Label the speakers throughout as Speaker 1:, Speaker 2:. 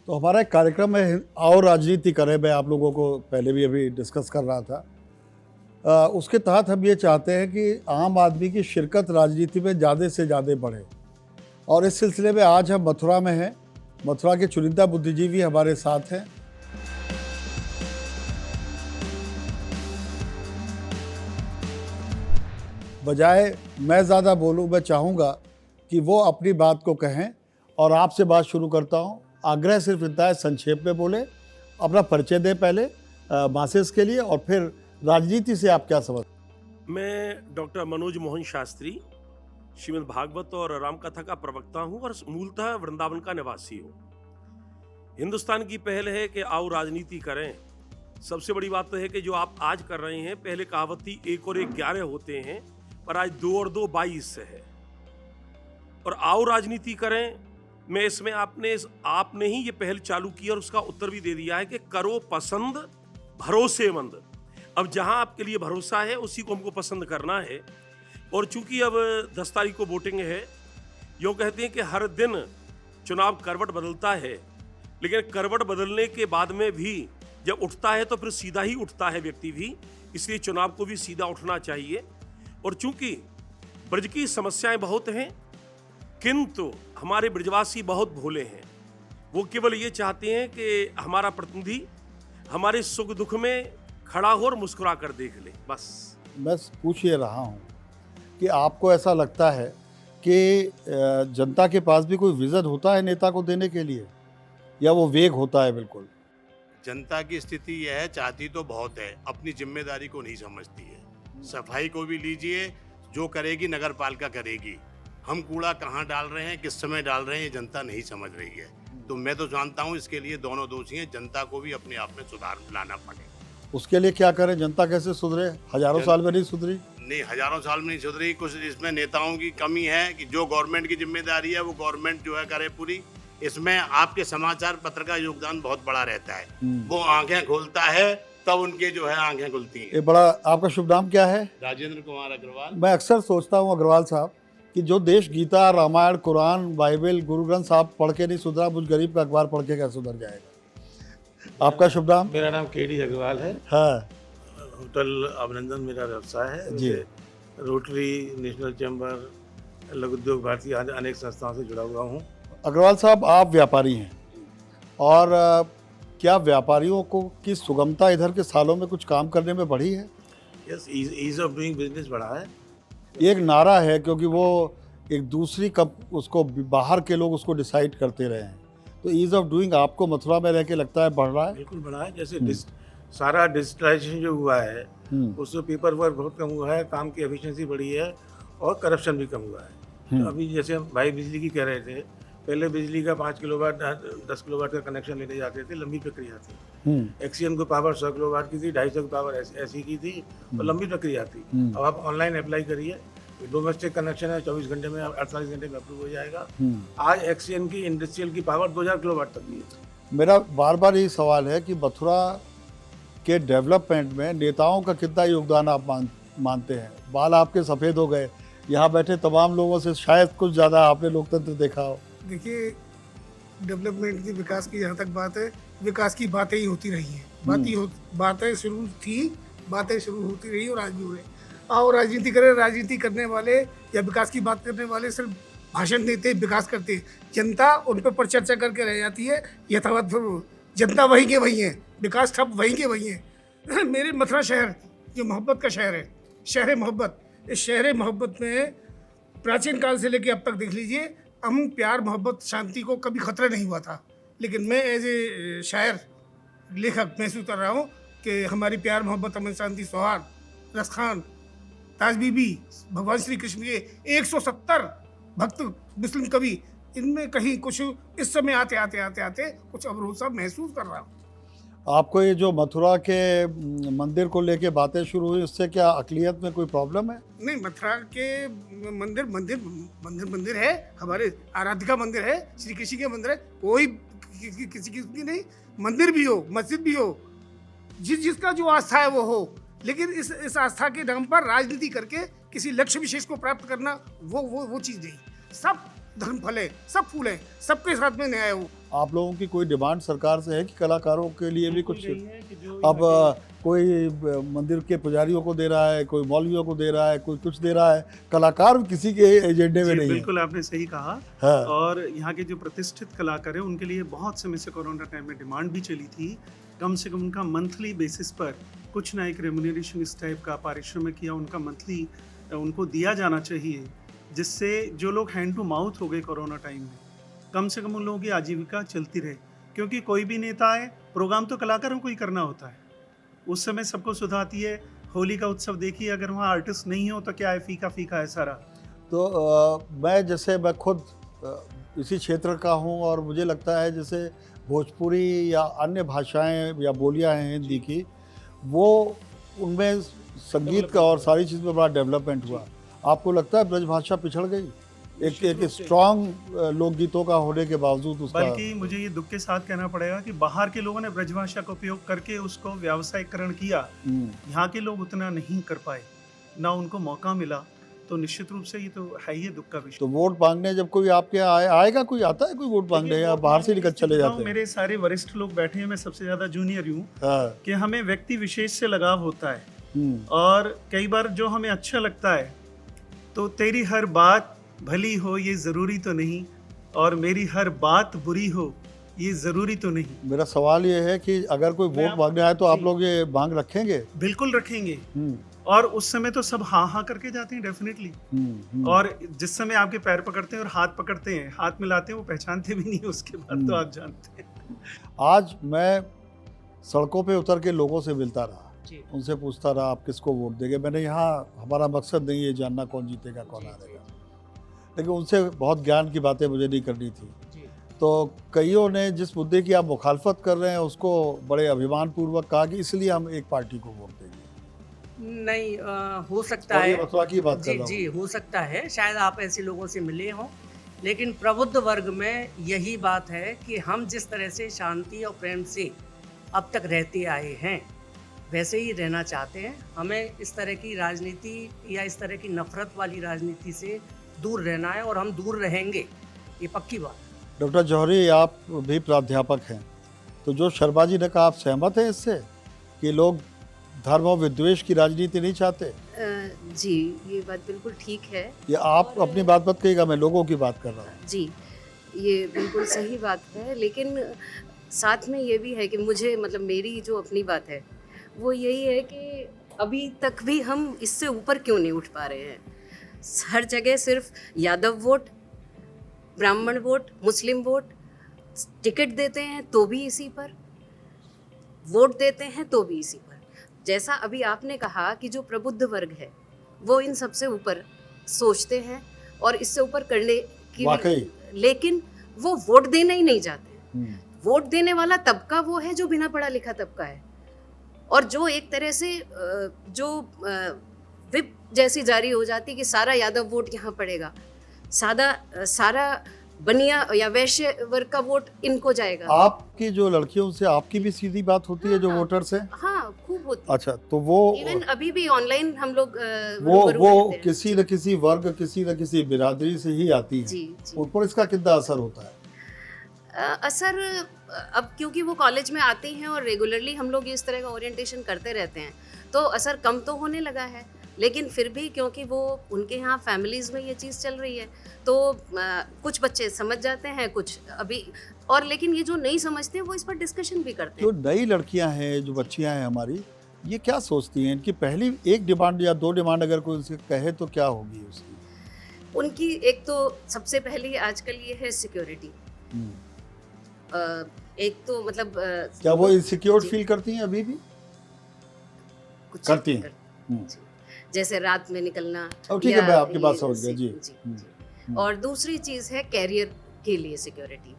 Speaker 1: तो हमारा एक कार्यक्रम है और राजनीति करें, मैं आप लोगों को पहले भी अभी डिस्कस कर रहा था। उसके तहत हम ये चाहते हैं कि आम आदमी की शिरकत राजनीति में ज़्यादा से ज़्यादा बढ़े, और इस सिलसिले में आज हम मथुरा में हैं। मथुरा के चुनिंदा बुद्धिजीवी हमारे साथ हैं। बजाय मैं ज़्यादा बोलूँ, मैं चाहूँगा कि वो अपनी बात को कहें, और आपसे बात शुरू करता हूँ। आग्रह सिर्फ इतना है, संक्षेप में बोले, अपना परिचय दें पहले मासेस के लिए, और फिर राजनीति से आप क्या समझ।
Speaker 2: मैं डॉक्टर मनोज मोहन शास्त्री श्रीमद् भागवत और रामकथा का प्रवक्ता हूँ और मूलतः वृंदावन का निवासी हूँ। हिंदुस्तान की पहल है कि आओ राजनीति करें। सबसे बड़ी बात तो है कि जो आप आज कर रहे हैं, पहले कहावत थी 1 और 1 11 होते हैं, पर आज 2 और 2 22 है। और आओ राजनीति करें मैं इसमें आपने ही ये पहल चालू की और उसका उत्तर भी दे दिया है कि करो पसंद भरोसेमंद। अब जहां आपके लिए भरोसा है उसी को हमको पसंद करना है। और चूंकि अब 10 तारीख को वोटिंग है, यूँ कहते हैं कि हर दिन चुनाव करवट बदलता है, लेकिन करवट बदलने के बाद में भी जब उठता है तो फिर सीधा ही उठता है व्यक्ति भी, इसलिए चुनाव को भी सीधा उठना चाहिए। और चूंकि ब्रज की समस्याएं बहुत हैं, किंतु हमारे ब्रजवासी बहुत भोले हैं। वो केवल ये चाहते हैं कि हमारा प्रतिनिधि हमारे सुख दुख में खड़ा हो और मुस्कुरा कर देख ले, बस।
Speaker 1: मैं पूछ ये रहा हूँ कि आपको ऐसा लगता है कि जनता के पास भी कोई विजन होता है नेता को देने के लिए, या वो वेग होता है? बिल्कुल
Speaker 3: जनता की स्थिति यह है, चाहती तो बहुत है, अपनी जिम्मेदारी को नहीं समझती है। सफाई को भी लीजिए, जो करेगी नगर पालिका करेगी। हम कूड़ा कहाँ डाल रहे हैं, किस समय डाल रहे हैं, ये जनता नहीं समझ रही है। तो मैं तो जानता हूँ इसके लिए दोनों दोषी हैं। जनता को भी अपने आप में सुधार लाना पड़ेगा।
Speaker 1: उसके लिए क्या करें? जनता कैसे सुधरे? हजारों साल में नहीं सुधरी।
Speaker 3: नहीं, हजारों साल में नहीं सुधरी। कुछ इसमें नेताओं की कमी है कि जो गवर्नमेंट की जिम्मेदारी है वो गवर्नमेंट जो है करे पूरी। इसमें आपके समाचार पत्र का योगदान बहुत बड़ा रहता है। वो आंखें खोलता है तब उनके जो है आंखें खुलती हैं।
Speaker 1: ये बड़ा। आपका शुभ नाम क्या है?
Speaker 3: राजेंद्र कुमार अग्रवाल।
Speaker 1: मैं अक्सर सोचता हूँ अग्रवाल साहब कि जो देश गीता, रामायण, कुरान, बाइबल, गुरु ग्रंथ साहब पढ़ के नहीं सुधरा, मुझ गरीब का अखबार पढ़ के क्या सुधर जाएगा? आपका शुभ नाम?
Speaker 4: मेरा नाम केडी अग्रवाल है।
Speaker 1: हाँ
Speaker 4: होटल अभिनंदन मेरा व्यवसाय है
Speaker 1: जी।
Speaker 4: रोटरी, नेशनल चैम्बर, लघु उद्योग भारती आदि अनेक संस्थाओं से जुड़ा हुआ हूँ।
Speaker 1: अग्रवाल साहब, आप व्यापारी हैं, और क्या व्यापारियों को की सुगमता इधर के सालों में कुछ काम करने में बढ़ी है?
Speaker 4: Yes, ease of doing business बढ़ा है।
Speaker 1: ये एक नारा है, क्योंकि वो एक दूसरी उसको बाहर के लोग उसको डिसाइड करते रहे हैं। तो ईज ऑफ डूइंग आपको मथुरा में रह के लगता है बढ़ रहा है?
Speaker 4: बिल्कुल बढ़ा है। जैसे सारा डिजिटलाइजेशन जो हुआ है उससे पेपर वर्क बहुत कम हुआ है, काम की एफिशिएंसी बढ़ी है और करप्शन भी कम हुआ है। तो अभी जैसे भाई बिजली की कह रहे थे, पहले बिजली का 5 किलोवाट 10 किलोवाट का कनेक्शन लेने जाते थे, लंबी प्रक्रिया थी। एक्सीएन को पावर 100 किलोवाट की थी, 250 की पावर ऐसी की थी, और लंबी प्रक्रिया थी। अब आप ऑनलाइन अप्लाई करिए, डोमेस्टिक कनेक्शन है, 24 घंटे में 48 घंटे में अप्रूव हो जाएगा। आज एक्सीएन की इंडस्ट्रियल की पावर 2000 किलोवाट तक की है।
Speaker 1: मेरा बार बार यही सवाल है कि मथुरा के डेवलपमेंट में नेताओं का कितना योगदान आप मानते हैं? बाल आपके सफ़ेद हो गए, यहाँ बैठे तमाम लोगों से शायद कुछ ज़्यादा आपने लोकतंत्र देखा हो।
Speaker 5: देखिए, डेवलपमेंट की, विकास की जहाँ तक बात है, विकास की बातें ही होती रही हैं। बातें शुरू थी, बातें शुरू होती रही और आज भी हो रही। आओ राजनीति करें। राजनीति करने वाले या विकास की बात करने वाले सिर्फ भाषण देते, विकास करते, जनता उन पर चर्चा करके रह जाती है। यथावत जनता वहीं के वहीं है, विकास ठप वहीं के वहीं है। मेरे मथुरा शहर जो मोहब्बत का शहर है, शहर मोहब्बत, इस शहर मोहब्बत में प्राचीन काल से लेकर अब तक देख लीजिए, हम प्यार, मोहब्बत, शांति को कभी खतरा नहीं हुआ था। लेकिन मैं एज ए शायर, लेखक महसूस कर रहा हूँ कि हमारी प्यार, मोहब्बत, अमन, शांति, सौहार्द, रसखान, ताज बीबी, भगवान श्री कृष्ण के 170 भक्त मुस्लिम कवि, इनमें कहीं कुछ इस समय आते आते आते आते कुछ अवरोध सा महसूस कर रहा हूँ।
Speaker 1: आपको ये जो मथुरा के मंदिर को लेके बातें शुरू हुई, उससे क्या अक़लियत में कोई प्रॉब्लम है?
Speaker 5: नहीं, मथुरा के मंदिर है, हमारे आराधिका मंदिर है, श्री कृष्ण के मंदिर है। कोई किसी की नहीं, मंदिर भी हो, मस्जिद भी हो, जिसका जो आस्था है वो हो, लेकिन इस आस्था के नाम पर राजनीति करके किसी लक्ष्य विशेष को प्राप्त करना वो चीज़ नहीं। सब धर्म फले, सब फूले, सबके साथ में न्याय हो।
Speaker 1: आप लोगों की कोई डिमांड सरकार से है कि कलाकारों के लिए भी कुछ?
Speaker 4: यही है कि जो
Speaker 1: अब कोई मंदिर के पुजारियों को दे रहा है, कोई मौलवियों को दे रहा है, कोई कुछ दे रहा है, कलाकार किसी के एजेंडे में
Speaker 6: जी,
Speaker 1: नहीं है।
Speaker 6: बिल्कुल आपने सही कहा।
Speaker 1: हाँ।
Speaker 6: और यहाँ के जो प्रतिष्ठित कलाकार हैं उनके लिए बहुत समय से कोरोना टाइम में डिमांड भी चली थी, कम से कम उनका मंथली बेसिस पर कुछ ना एक रेम्यूनरेशन इस टाइप का पारिश्रमिक या उनका मंथली उनको दिया जाना चाहिए, जिससे जो लोग हैंड टू माउथ हो गए कोरोना टाइम में, कम से कम उन लोगों की आजीविका चलती रहे। क्योंकि कोई भी नेता आए, प्रोग्राम तो कलाकारों को ही करना होता है। उस समय सबको सुधा आती है। होली का उत्सव देखिए, अगर वहाँ आर्टिस्ट नहीं हो तो क्या है, फीका फीका है सारा।
Speaker 1: तो मैं खुद इसी क्षेत्र का हूँ और मुझे लगता है जैसे भोजपुरी या अन्य भाषाएं या बोलियां हैं हिंदी की, वो उनमें संगीत का और सारी चीज़ में बड़ा डेवलपमेंट हुआ। आपको लगता है ब्रजभाषा पिछड़ गई एक स्ट्रॉन्ग लोकगीतों का होने के बावजूद? उसका
Speaker 6: बल्कि मुझे ये दुख के साथ कहना पड़ेगा कि बाहर के लोगों ने ब्रजभाषा का उपयोग करके उसको व्यावसायिकरण किया, यहाँ के लोग उतना नहीं कर पाए, ना उनको मौका मिला। तो निश्चित रूप से ये तो है ही दुख का विषय।
Speaker 1: तो वोट मांगने जब कोई आपके आएगा, कोई आता है कोई वोट मांगने, या बाहर से निकल चले जाते हैं?
Speaker 6: मेरे सारे वरिष्ठ लोग बैठे हैं, मैं सबसे ज्यादा जूनियर हूँ,
Speaker 1: हाँ।
Speaker 6: कि हमें व्यक्ति विशेष से लगाव होता है। और कई बार जो हमें अच्छा लगता है, तो तेरी हर बात भली हो ये जरूरी तो नहीं, और मेरी हर बात बुरी हो ये जरूरी तो नहीं।
Speaker 1: मेरा सवाल ये है कि अगर कोई वोट मांगने आए तो आप लोग ये मांग रखेंगे?
Speaker 6: बिल्कुल रखेंगे। और उस समय तो सब हाँ हाँ करके जाते हैं डेफिनेटली। और जिस समय आपके पैर पकड़ते हैं और हाथ पकड़ते हैं, हाथ मिलाते हैं, वो पहचानते भी नहीं, उसके बाद तो आप जानते हैं।
Speaker 1: आज मैं सड़कों पे उतर के लोगों से मिलता रहा, उनसे पूछता रहा आप किसको वोट देंगे। मैंने यहाँ, हमारा मकसद नहीं है जानना कौन जीतेगा कौन हारेगा, लेकिन उनसे बहुत ज्ञान की बातें मुझे नहीं करनी थी। तो कईयों ने जिस मुद्दे की आप मुखालफत कर रहे हैं उसको बड़े अभिमान पूर्वक कहा कि इसलिए हम एक पार्टी को वोट देंगे।
Speaker 7: नहीं, हो सकता है,
Speaker 1: मथुरा की बात कर
Speaker 7: जी
Speaker 1: रहा हूँ।
Speaker 7: जी, हो सकता है, शायद आप ऐसे लोगों से मिले हों, लेकिन प्रबुद्ध वर्ग में यही बात है कि हम जिस तरह से शांति और प्रेम से अब तक रहते आए हैं, वैसे ही रहना चाहते हैं। हमें इस तरह की राजनीति या इस तरह की नफरत वाली राजनीति से दूर रहना है, और हम दूर रहेंगे, ये पक्की बात है।
Speaker 1: डॉक्टर जौहरी, आप भी प्राध्यापक हैं, तो जो शर्मा जी ने कहा, आप सहमत हैं इससे कि लोग धर्म और विद्वेष की राजनीति नहीं चाहते?
Speaker 8: जी, ये बात बिल्कुल ठीक है।
Speaker 1: ये आप अपनी बात मत कहिएगा, मैं लोगों की बात कर रहा हूँ।
Speaker 8: जी, ये बिल्कुल सही बात है, लेकिन साथ में ये भी है कि मुझे, मतलब मेरी जो अपनी बात है वो यही है कि अभी तक भी हम इससे ऊपर क्यों नहीं उठ पा रहे हैं। हर जगह सिर्फ यादव वोट, ब्राह्मण वोट, मुस्लिम वोट, टिकट देते हैं तो भी इसी पर, वोट देते हैं तो भी इसी पर। जैसा अभी आपने कहा कि जो प्रबुद्ध वर्ग है वो इन सबसे ऊपर सोचते हैं और इससे ऊपर करने की, लेकिन वो वोट देना ही नहीं चाहते। वोट देने वाला तबका वो है जो बिना पढ़ा लिखा तबका है, और जो एक तरह से जो विप जैसी जारी हो जाती कि सारा यादव वोट यहाँ पड़ेगा, सारा बनिया या वैश्य वर्ग का वोट इनको जाएगा।
Speaker 1: आपकी जो लड़कियों से आपकी भी सीधी बात होती है जो वोटर्स हैं?
Speaker 8: हाँ, खूब होती है।
Speaker 1: अच्छा, तो वो
Speaker 8: इवन अभी भी ऑनलाइन हम लोग
Speaker 1: वो किसी न किसी वर्ग, किसी न किसी बिरादरी से ही आती है।
Speaker 8: जी,
Speaker 1: उन पर इसका कितना असर होता है?
Speaker 8: असर अब क्योंकि वो कॉलेज में आते हैं और रेगुलरली हम लोग इस तरह का ओरिएंटेशन करते रहते हैं, तो असर कम तो होने लगा है, लेकिन फिर भी क्योंकि वो उनके यहाँ फैमिलीज़ में ये चीज़ चल रही है, तो कुछ बच्चे समझ जाते हैं, कुछ अभी, और लेकिन ये जो नहीं समझते हैं वो इस पर डिस्कशन भी करते हैं।
Speaker 1: जो नई लड़कियां हैं, जो बच्चियां हैं हमारी, ये क्या सोचती हैं? इनकी पहली एक डिमांड या दो डिमांड अगर कोई उनसे कहे तो क्या होगी उसकी?
Speaker 8: उनकी एक तो सबसे पहली आजकल ये है सिक्योरिटी। एक तो मतलब
Speaker 1: क्या वो इनसिक्योर फील करती हैं अभी भी?
Speaker 8: कुछ
Speaker 1: करती हैं।
Speaker 8: जैसे रात में निकलना।
Speaker 1: ठीक है, मैं आपकी बात समझ गया। जी।
Speaker 8: और दूसरी चीज है कैरियर के लिए सिक्योरिटी।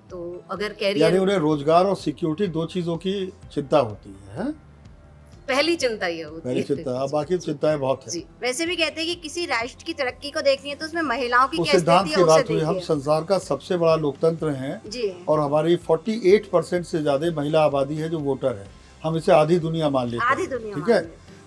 Speaker 8: तो अगर कैरियर,
Speaker 1: यानी उन्हें रोजगार और सिक्योरिटी दो चीजों की चिंता होती है?
Speaker 8: पहली चिंता ये होती है।
Speaker 1: पहली चिंता, बाकी चिंताएं बहुत है।
Speaker 9: वैसे भी कहते हैं कि किसी राष्ट्र की तरक्की को देखनी है तो उसमें महिलाओं की
Speaker 1: उस
Speaker 9: क्या
Speaker 1: सिद्धांत
Speaker 9: स्थिति
Speaker 1: की
Speaker 9: है
Speaker 1: बात
Speaker 9: उसे
Speaker 1: हुई। हम
Speaker 9: देखिए।
Speaker 1: संसार का सबसे बड़ा लोकतंत्र हैं
Speaker 9: जी।
Speaker 1: और हमारी 48% से ज्यादा महिला आबादी है जो वोटर है। हम इसे आधी दुनिया मान लेते हैं।
Speaker 9: आधी दुनिया
Speaker 1: ठीक है।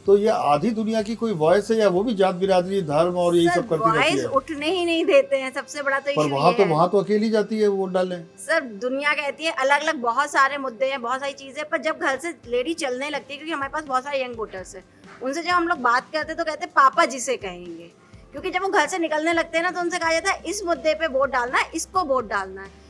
Speaker 1: तो ये आधी दुनिया की कोई वॉइस है या वो भी जात बिरादरी धर्म और यही सब करती रहती
Speaker 9: वॉइस
Speaker 1: है?
Speaker 9: उठने ही नहीं देते हैं, सबसे बड़ा तो
Speaker 1: पर
Speaker 9: इशू
Speaker 1: वहाँ
Speaker 9: ये
Speaker 1: तो
Speaker 9: है।
Speaker 1: वहाँ तो अकेली जाती है वोट डालने।
Speaker 9: सर दुनिया कहती है अलग अलग बहुत सारे मुद्दे हैं, बहुत सारी चीजें, पर जब घर से लेडी चलने लगती है, क्योंकि हमारे पास बहुत सारे यंग वोटर्स हैं, उनसे जब हम लोग बात करते तो कहते पापा जी से कहेंगे, क्योंकि जब वो घर से निकलने लगते हैं ना तो उनसे कहा जाता है इस मुद्दे पे वोट डालना है, इसको वोट डालना है।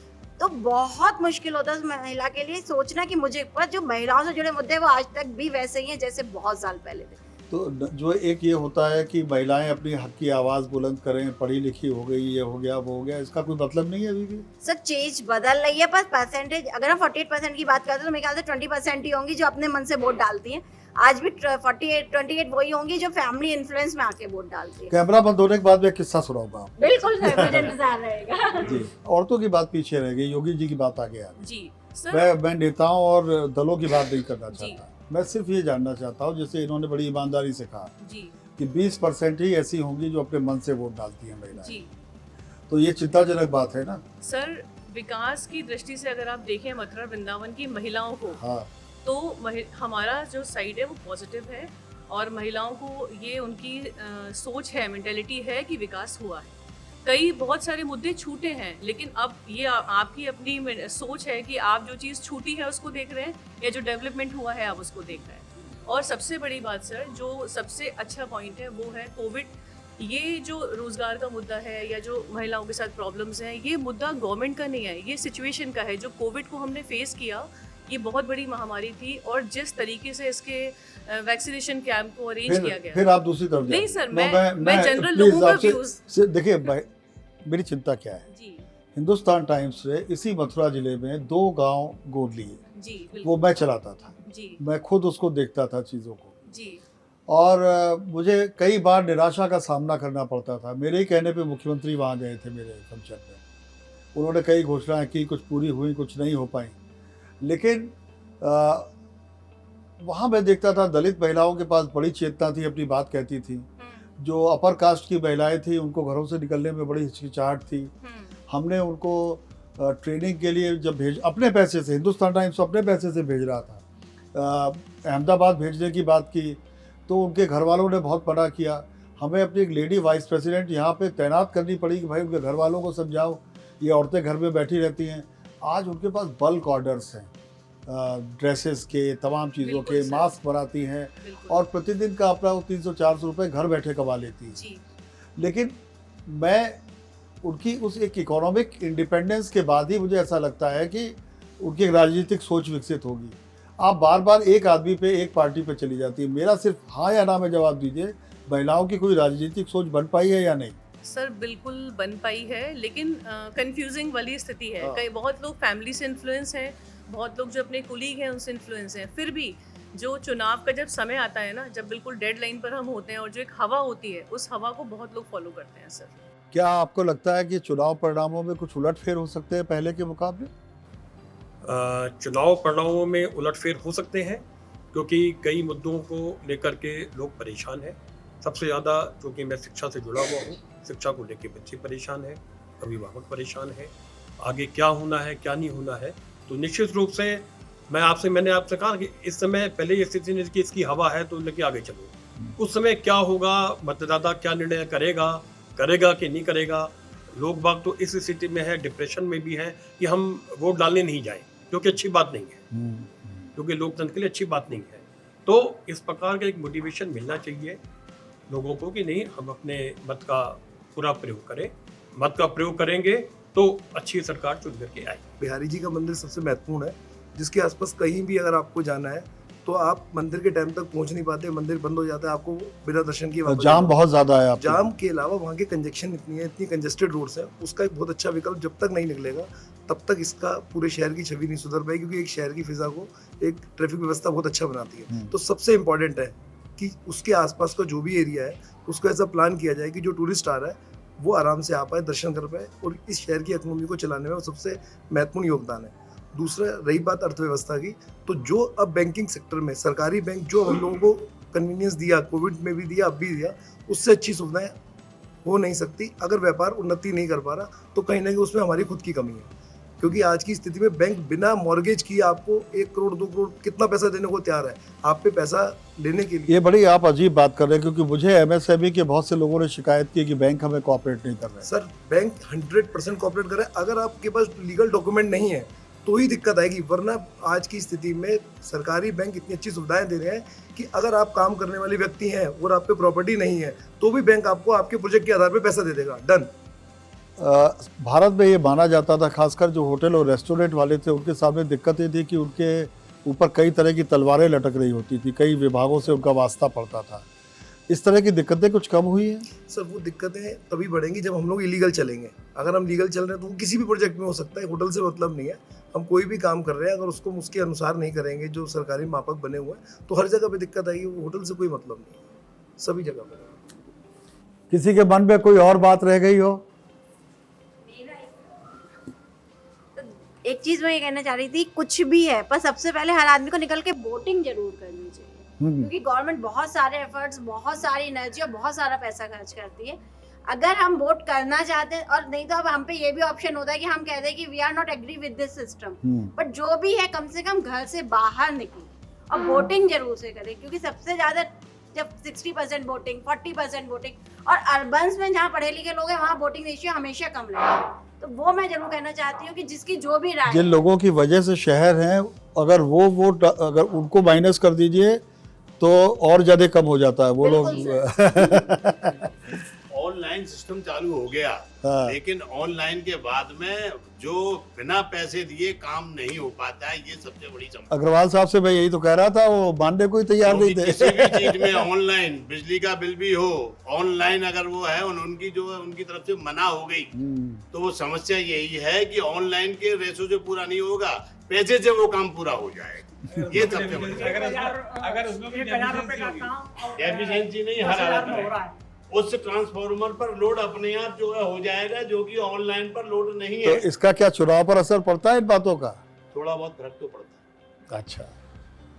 Speaker 9: तो बहुत मुश्किल होता है उस महिला के लिए सोचना कि मुझे, पर जो महिलाओं से जुड़े मुद्दे हैं वो आज तक भी वैसे ही हैं जैसे बहुत साल पहले थे।
Speaker 1: तो जो एक ये होता है कि महिलाएं अपनी हक की आवाज़ बुलंद करें, पढ़ी लिखी हो गई, ये हो गया वो हो गया, इसका कोई मतलब नहीं है अभी भी?
Speaker 9: सर चेंज बदल रही है, पर परसेंटेज अगर हम 48% की बात करते हैं तो मेरे ख्याल से 20% ही होंगी जो अपने मन से वोट डालती हैं। आज भी 28 वही होंगी जो फैमिली इन्फ्लुएंस में आके वोट डालती है।
Speaker 1: कैमरा बंद होने के बाद मैं किस्सा सुनाऊंगा आपको।
Speaker 9: बिल्कुल सर, मुझे इंतजार रहेगा।
Speaker 1: जी, औरतों की बात पीछे रह गई, योगी जी की बात आगे आ गई।
Speaker 10: जी सर।
Speaker 1: मैं नेताओं और दलों की बात नहीं करना
Speaker 10: जी।
Speaker 1: चाहता, मैं सिर्फ ये जानना चाहता हूँ, जैसे इन्होंने बड़ी ईमानदारी से कहा
Speaker 10: जी
Speaker 1: कि 20% ही ऐसी होंगी जो अपने मन से वोट डालती हैं महिलाएं,
Speaker 10: जी
Speaker 1: तो ये चिंताजनक बात है ना?
Speaker 10: सर, विकास की दृष्टि से अगर आप देखें मथुरा वृंदावन की महिलाओं को,
Speaker 1: हाँ,
Speaker 10: तो हमारा जो साइड है वो पॉजिटिव है, और महिलाओं को ये उनकी सोच है, मेंटेलिटी है कि विकास हुआ है। कई बहुत सारे मुद्दे छूटे हैं, लेकिन अब ये आपकी अपनी सोच है कि आप जो चीज़ छूटी है उसको देख रहे हैं, या जो डेवलपमेंट हुआ है आप उसको देख रहे हैं। और सबसे बड़ी बात सर, जो सबसे अच्छा पॉइंट है वो है कोविड। ये जो रोज़गार का मुद्दा है या जो महिलाओं के साथ प्रॉब्लम्स हैं, ये मुद्दा गवर्नमेंट का नहीं है, ये सिचुएशन का है। जो कोविड को हमने फेस किया, ये बहुत बड़ी महामारी थी, और जिस तरीके से इसके वैक्सीनेशन कैंप को अरेंज किया गया।
Speaker 1: फिर आप दूसरी तरफ
Speaker 10: नहीं
Speaker 1: जाओ।
Speaker 10: सर,
Speaker 1: मैं
Speaker 10: मैं जनरल
Speaker 1: प्लीज
Speaker 10: लोगों का
Speaker 1: आपसे
Speaker 10: व्यूज।
Speaker 1: देखिए मेरी चिंता क्या है,
Speaker 10: जी
Speaker 1: हिंदुस्तान टाइम्स से इसी मथुरा जिले में 2 गांव गोद लिए,
Speaker 10: जी
Speaker 1: वो मैं चलाता था,
Speaker 10: जी
Speaker 1: मैं खुद उसको देखता था चीज़ों को,
Speaker 10: जी
Speaker 1: और मुझे कई बार निराशा का सामना करना पड़ता था। मेरे ही कहने पे मुख्यमंत्री वहाँ गए थे मेरे फंक्शन में, उन्होंने कई घोषणाएं की, कुछ पूरी हुई, कुछ नहीं हो पाई, लेकिन वहाँ मैं देखता था दलित महिलाओं के पास बड़ी चेतना थी, अपनी बात कहती थी। जो अपर कास्ट की महिलाएं थी उनको घरों से निकलने में बड़ी हिचकिचाहट थी। हमने उनको ट्रेनिंग के लिए जब अपने पैसे से, हिंदुस्तान टाइम्स अपने पैसे से भेज रहा था, अहमदाबाद भेजने की बात की तो उनके घर वालों ने बहुत मना किया। हमें अपनी एक लेडी वाइस प्रेसिडेंट यहाँ पे तैनात करनी पड़ी कि भाई उनके घर वालों को समझाओ, ये औरतें घर में बैठी रहती हैं। आज उनके पास बल्क ऑर्डर्स हैं, ड्रेसेस के, तमाम चीज़ों के, मास्क बनाती हैं, और प्रतिदिन का अपना 300-400 रुपये घर बैठे कमा लेती हैं।
Speaker 10: जी।
Speaker 1: लेकिन मैं उनकी उस एक इकोनॉमिक इंडिपेंडेंस के बाद ही मुझे ऐसा लगता है कि उनकी एक राजनीतिक सोच विकसित होगी। आप बार बार एक आदमी पे, एक पार्टी पे चली जाती है। मेरा सिर्फ हाँ या ना में जवाब दीजिए, महिलाओं की कोई राजनीतिक सोच बन पाई है या नहीं?
Speaker 10: सर बिल्कुल बन पाई है, लेकिन कंफ्यूजिंग वाली स्थिति है। कई बहुत लोग फैमिली से इन्फ्लुएंस हैं, बहुत लोग जो अपने कुलीग हैं उनसे इन्फ्लुएंस हैं। फिर भी जो चुनाव का जब समय आता है ना, जब बिल्कुल डेडलाइन पर हम होते हैं और जो एक हवा होती है, उस हवा को बहुत लोग फॉलो करते हैं। सर
Speaker 1: क्या आपको लगता है कि चुनाव परिणामों में कुछ उलटफेर हो सकते हैं पहले के मुकाबले?
Speaker 2: चुनाव परिणामों में उलटफेर हो सकते हैं, क्योंकि कई मुद्दों को लेकर के लोग परेशान हैं। सबसे ज़्यादा, क्योंकि मैं शिक्षा से जुड़ा हुआ हूँ, शिक्षा को लेकर बच्चे परेशान हैं, अभिभावक परेशान हैं, आगे क्या होना है क्या नहीं होना है। तो निश्चित रूप से मैंने आपसे कहा कि इस समय पहले ये स्थिति नहीं कि इसकी हवा है तो लेके आगे चलो। उस समय क्या होगा, मतदाता क्या निर्णय करेगा कि नहीं करेगा। लोग बाग तो इस स्थिति में है, डिप्रेशन में भी है कि हम वोट डालने नहीं जाएं, क्योंकि अच्छी बात नहीं है, क्योंकि लोकतंत्र के लिए अच्छी बात नहीं है। तो इस प्रकार का एक मोटिवेशन मिलना चाहिए लोगों को कि नहीं, हम अपने मत का पूरा प्रयोग करें। मत का प्रयोग करेंगे तो अच्छी सरकार चुन करके आए।
Speaker 11: बिहारी जी का मंदिर सबसे महत्वपूर्ण है, जिसके आसपास कहीं भी अगर आपको जाना है तो आप मंदिर के टाइम तक पहुंच नहीं पाते, मंदिर बंद हो जाता है, आपको बिना दर्शन किए वापस
Speaker 1: जाम बहुत ज़्यादा है।
Speaker 11: जाम के अलावा वहाँ के कंजेक्शन इतनी है, इतनी कंजेस्टेड रोड्स है, उसका एक बहुत अच्छा विकल्प जब तक नहीं निकलेगा तब तक इसका पूरे शहर की छवि नहीं सुधर पाएगी, क्योंकि एक शहर की फिजा को एक ट्रैफिक व्यवस्था बहुत अच्छा बनाती है। तो सबसे इम्पोर्टेंट है कि उसके आसपास का जो भी एरिया है उसको ऐसा प्लान किया जाए कि जो टूरिस्ट आ रहा है वो आराम से आ पाए, दर्शन कर पाए, और इस शहर की इकोनॉमी को चलाने में वो सबसे महत्वपूर्ण योगदान है। दूसरा, रही बात अर्थव्यवस्था की, तो जो अब बैंकिंग सेक्टर में सरकारी बैंक जो हम लोगों को कन्वीनियंस दिया, कोविड में भी दिया, अब भी दिया, उससे अच्छी सुविधाएं हो नहीं सकती। अगर व्यापार उन्नति नहीं कर पा रहा तो कहीं ना कहीं उसमें हमारी खुद की कमी है, क्योंकि आज की स्थिति में बैंक बिना मॉर्गेज किए आपको 1 करोड़ 2 करोड़ कितना पैसा देने को तैयार है आप पे पैसा लेने के लिए।
Speaker 1: ये बड़ी आप अजीब बात कर रहे हैं, क्योंकि मुझे एमएसएमई के बहुत से लोगों ने शिकायत की कि बैंक हमें कोऑपरेट नहीं कर रहे।
Speaker 11: सर बैंक 100% कोऑपरेट कर रहा है, अगर आपके पास लीगल डॉक्यूमेंट नहीं है तो ही दिक्कत आएगी, वरना आज की स्थिति में सरकारी बैंक इतनी अच्छी सुविधाएं दे रहे हैं कि अगर आप काम करने वाले व्यक्ति हैं और आप पे प्रॉपर्टी नहीं है तो भी बैंक आपको आपके प्रोजेक्ट के आधार पे पैसा दे देगा। डन।
Speaker 1: भारत में ये माना जाता था, खासकर जो होटल और रेस्टोरेंट वाले थे उनके सामने दिक्कत ये थी कि उनके ऊपर कई तरह की तलवारें लटक रही होती थी, कई विभागों से उनका वास्ता पड़ता था। इस तरह की दिक्कतें कुछ कम हुई हैं?
Speaker 11: सर वो दिक्कतें तभी बढ़ेंगी जब हम लोग इलीगल चलेंगे। अगर हम लीगल चल रहे हैं तो वो किसी भी प्रोजेक्ट में हो सकता है, होटल से मतलब नहीं है। हम कोई भी काम कर रहे हैं अगर उसको उसके अनुसार नहीं करेंगे जो सरकारी मापक बने हुए हैं तो हर जगह पे दिक्कत आएगी। वो होटल से कोई मतलब नहीं है, सभी जगह पे।
Speaker 1: किसी के मन में कोई और बात रह गई हो?
Speaker 9: एक चीज मैं ये कहना चाह रही थी, कुछ भी है पर सबसे पहले हर आदमी को निकल के वोटिंग जरूर करनी चाहिए, क्योंकि गवर्नमेंट बहुत सारे एफर्ट्स, बहुत सारी एनर्जी और बहुत सारा पैसा खर्च करती है। अगर हम वोट करना चाहते हैं, और नहीं तो अब हम पे ये भी ऑप्शन होता है कि हम कहते हैं कि we are not agree with this system, but जो भी है कम से कम घर से बाहर निकले और वोटिंग जरूर से करें, क्योंकि सबसे ज्यादा जब 60% वोटिंग, 40% वोटिंग, और अर्बन्स में जहाँ पढ़े लिखे लोग हैं वहाँ वोटिंग रेशियो हमेशा कम रहेगा। तो वो मैं जरूर कहना चाहती हूँ कि जिसकी जो भी राय,
Speaker 1: जिन लोगों की वजह से शहर हैं, अगर वो वोट अगर उनको माइनस कर दीजिए तो और ज्यादा कम हो जाता है वो लोग।
Speaker 3: ऑनलाइन सिस्टम चालू हो गया,
Speaker 1: हाँ।
Speaker 3: लेकिन ऑनलाइन के बाद में जो बिना पैसे दिए काम नहीं हो पाता है, ये सबसे बड़ी समस्या।
Speaker 1: अग्रवाल साहब से मैं यही तो कह रहा था, वो मानने को ही तैयार नहीं थे।
Speaker 3: किसी भी चीज में ऑनलाइन, बिजली का बिल भी हो ऑनलाइन, अगर वो है उनकी जो उनकी तरफ से मना हो गई, तो वो समस्या यही है कि ऑनलाइन के रेशो से पूरा नहीं होगा, पैसे से वो काम पूरा हो जाएगा। ये सबसे बड़ी एफिशिएंसी नहीं, हर हालत में उस ट्रांसफार्मर पर लोड अपने आप जो है हो जाएगा, जो कि ऑनलाइन पर लोड नहीं है।
Speaker 1: तो इसका क्या चुनाव पर असर पड़ता है इन बातों का?
Speaker 3: थोड़ा बहुत फर्क तो पड़ता है।
Speaker 1: अच्छा,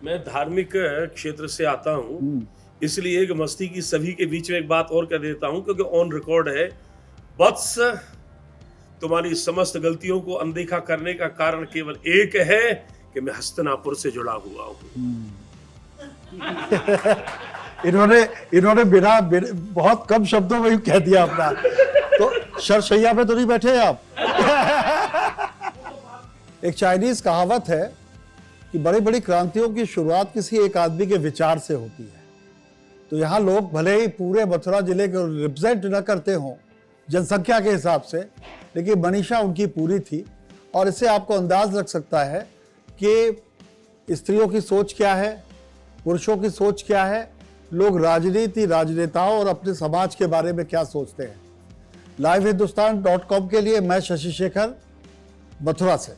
Speaker 2: मैं धार्मिक क्षेत्र से आता हूँ, इसलिए एक मस्ती की सभी के बीच में एक बात और कह देता हूँ, क्योंकि ऑन रिकॉर्ड है। वत्स, तुम्हारी समस्त गलतियों को अनदेखा करने का कारण केवल एक है कि मैं हस्तिनापुर से जुड़ा हुआ हूँ।
Speaker 1: इन्होंने बिना बहुत कम शब्दों में कह दिया अपना। तो शरशैया पे तो नहीं बैठे आप? एक चाइनीज कहावत है कि बड़ी बड़ी क्रांतियों की शुरुआत किसी एक आदमी के विचार से होती है। तो यहाँ लोग भले ही पूरे मथुरा जिले को रिप्रेजेंट न करते हों जनसंख्या के हिसाब से, लेकिन मनीषा उनकी पूरी थी। और इससे आपको अंदाज लग सकता है कि स्त्रियों की सोच क्या है, पुरुषों की सोच क्या है, लोग राजनीति, राजनेताओं और अपने समाज के बारे में क्या सोचते हैं। livehindustanCom के लिए मैं शशि शेखर, मथुरा से।